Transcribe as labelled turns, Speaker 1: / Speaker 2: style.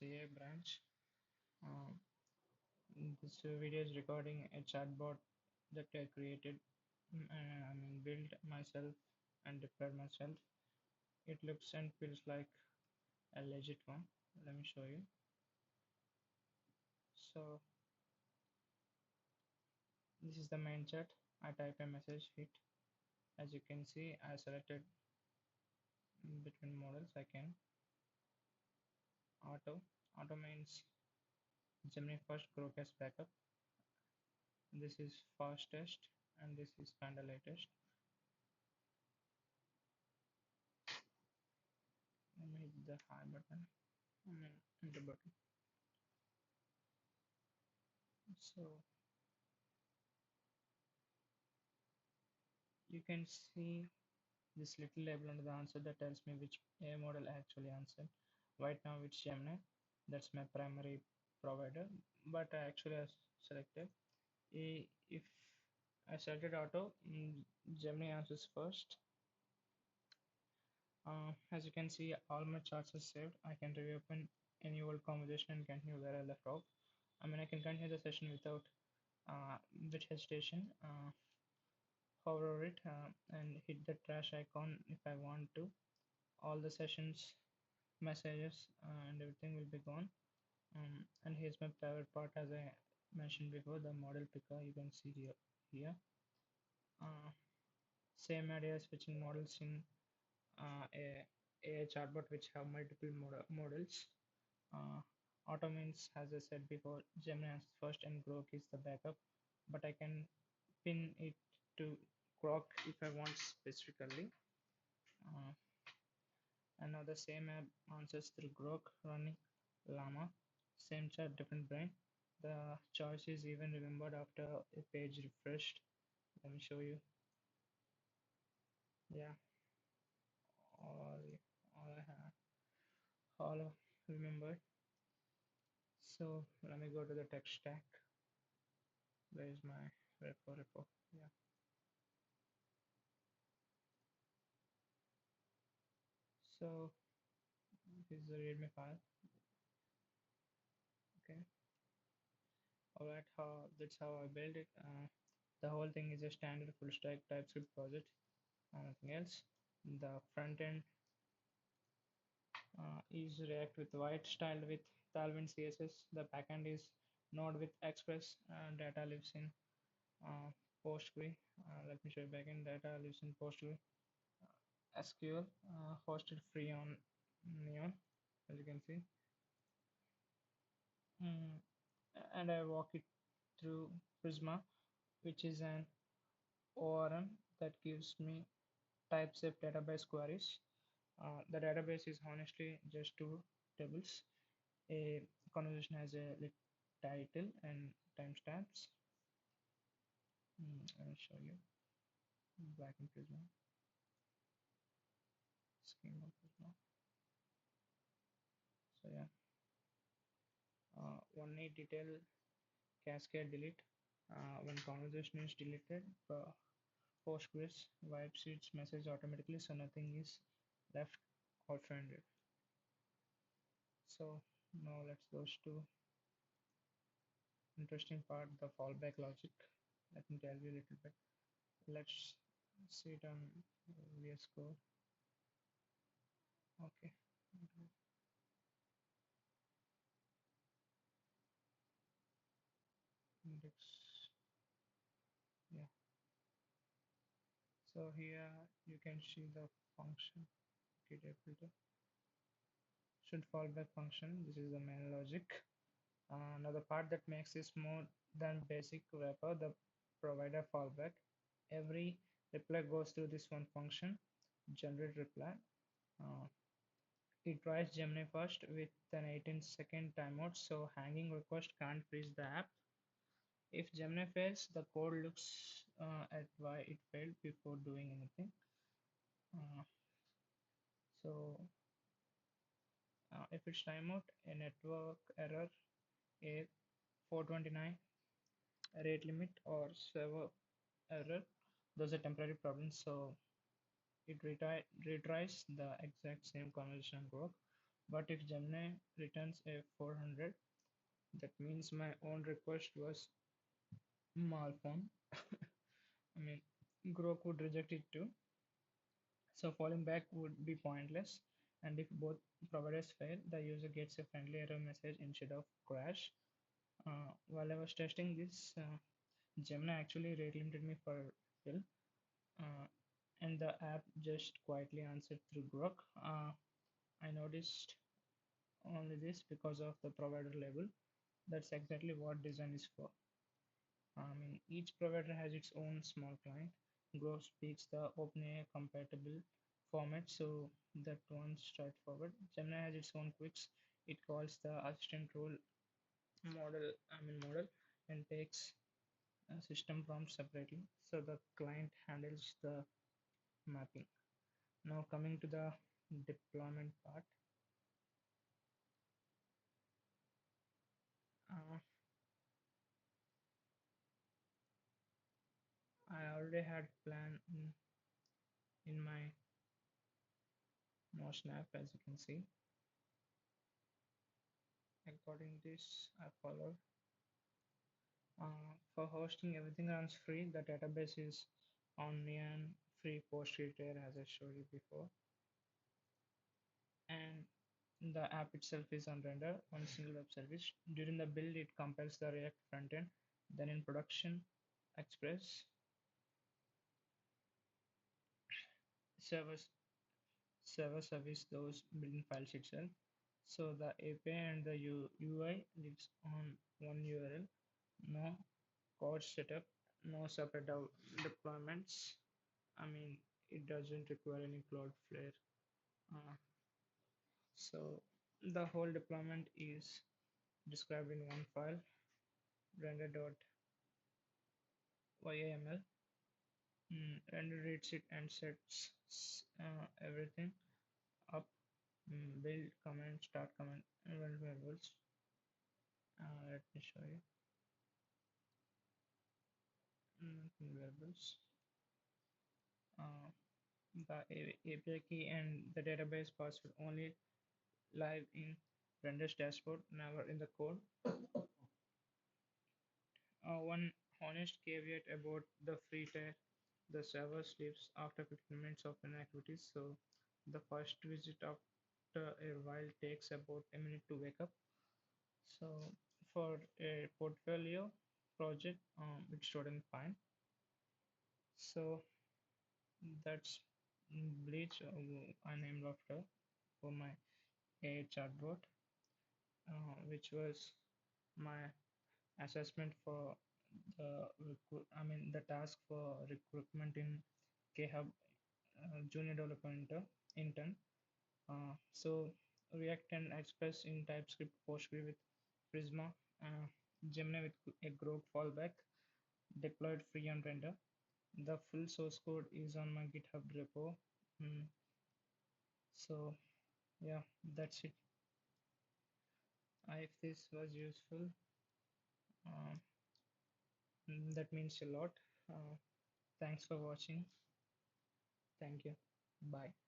Speaker 1: CA branch. Um, this video is recording a chatbot that I created, I mean, built myself and deployed myself. It looks and feels like a legit one. Let me show you. So this is the main chat. I type a message, hit. As you can see, I selected between models. I can auto. Auto means Gemini first, Groq as backup. This is fastest and this is kinda latest. Let me hit the high button. I mean enter button. So you can see this little label under the answer that tells me which AI model actually answered. Right now it's Gemini. That's my primary provider. But I actually have selected. If I selected auto, Gemini answers first. As you can see, all my charts are saved. I can reopen any old conversation and continue where I left off. I mean, I can continue the session without bit hesitation. Hover it and hit the trash icon if I want to. All the sessions, messages, and everything will be gone. And here's my favorite part, as I mentioned before, the model picker. You can see here. Here, uh, same idea, switching models in a chatbot which have multiple models. Uh, Auto means, as I said before, Gemini is first and Groq is the backup, but I can pin it to Groq if I want specifically. Uh, and now the same app answers through Groq running Llama, same chat, different brain. The choice is even remembered after a page refreshed. Let me show you. Yeah, all, all I have, all remembered. So let me go to the tech stack. Where is my repo? Yeah. So this is the README file. Okay. All right. That's how I built it. The whole thing is a standard full stack TypeScript project. Nothing else. The front end is React with Vite, styled with Tailwind CSS. The backend is Node with Express. Data lives in uh, Postgre. Let me show you backend. Data lives in Postgre. SQL hosted free on Neon, as you can see. Mm, and I walk it through Prisma, which is an ORM that gives me TypeScript database queries. The database is honestly just two tables. A conversation has a title and timestamps. I'll show you back in Prisma, scheme of Prisma. So yeah, one need detail cascade delete. When conversation is deleted, Postgres wipes its message automatically, so nothing is left offended. So now let's go to interesting part, the fallback logic. Let me tell you a little bit. Let's see it on VS Code. Okay. Index. Yeah. So here you can see the function. Okay, filter. Should fallback function. This is the main logic. Now the part that makes this more than basic wrapper, the provider fallback. Every reply goes through this one function, generate reply. Uh, it tries Gemini first with an 18-second timeout, so hanging request can't freeze the app. If Gemini fails, the code looks at why it failed before doing anything. Uh, so if it's timeout, a network error, a 429 rate limit, or server error, those are temporary problems. So it retries the exact same conversation work. But if Gemini returns a 400, that means my own request was malformed. I mean, Groq would reject it too. So falling back would be pointless. And if both providers fail, the user gets a friendly error message instead of crash. While I was testing this, Gemini actually rate limited me for fill, uh, and the app just quietly answered through Groq. I noticed only this because of the provider label. That's exactly what design is for. I mean, each provider has its own small client. Grow speaks the OpenAI compatible format, so that one's straightforward. Gemini has its own quirks. It calls the assistant role model, and takes system prompts separately. So the client handles the mapping. Now coming to the deployment part, uh, I already had plan in my Notion app, as you can see. According to this, I follow. For hosting, everything runs free. The database is on Neon free PostgreSQL as I showed you before, and the app itself is on render on single web service. During the build, it compiles the React frontend. Then in production, Express servers server service those building files itself. So the API and the UI lives on one URL. No code setup, no separate deployments. I mean, it doesn't require any Cloudflare. Uh, so the whole deployment is described in one file, render.yaml. Render reads it and sets everything up. Build command, start command, and run variables. Let me show you. Variables. Uh, the API key and the database password only live in render's dashboard, never in the code. One honest caveat about the free tier, the server sleeps after 15 minutes of inactivity, so the first visit after a while takes about a minute to wake up. So for a portfolio project, it's totally fine. So that's Bleach, I named after for my AI chatbot, which was my assessment for the task for recruitment in KHub junior developer intern. So React and Express in TypeScript, Postgre with Prisma, uh, Gemini with a Groq fallback, deployed free on render. The full source code is on my GitHub repo. Mm, so yeah, that's it. If this was useful, uh, that means a lot. Uh, Thanks for watching. Thank you. Bye.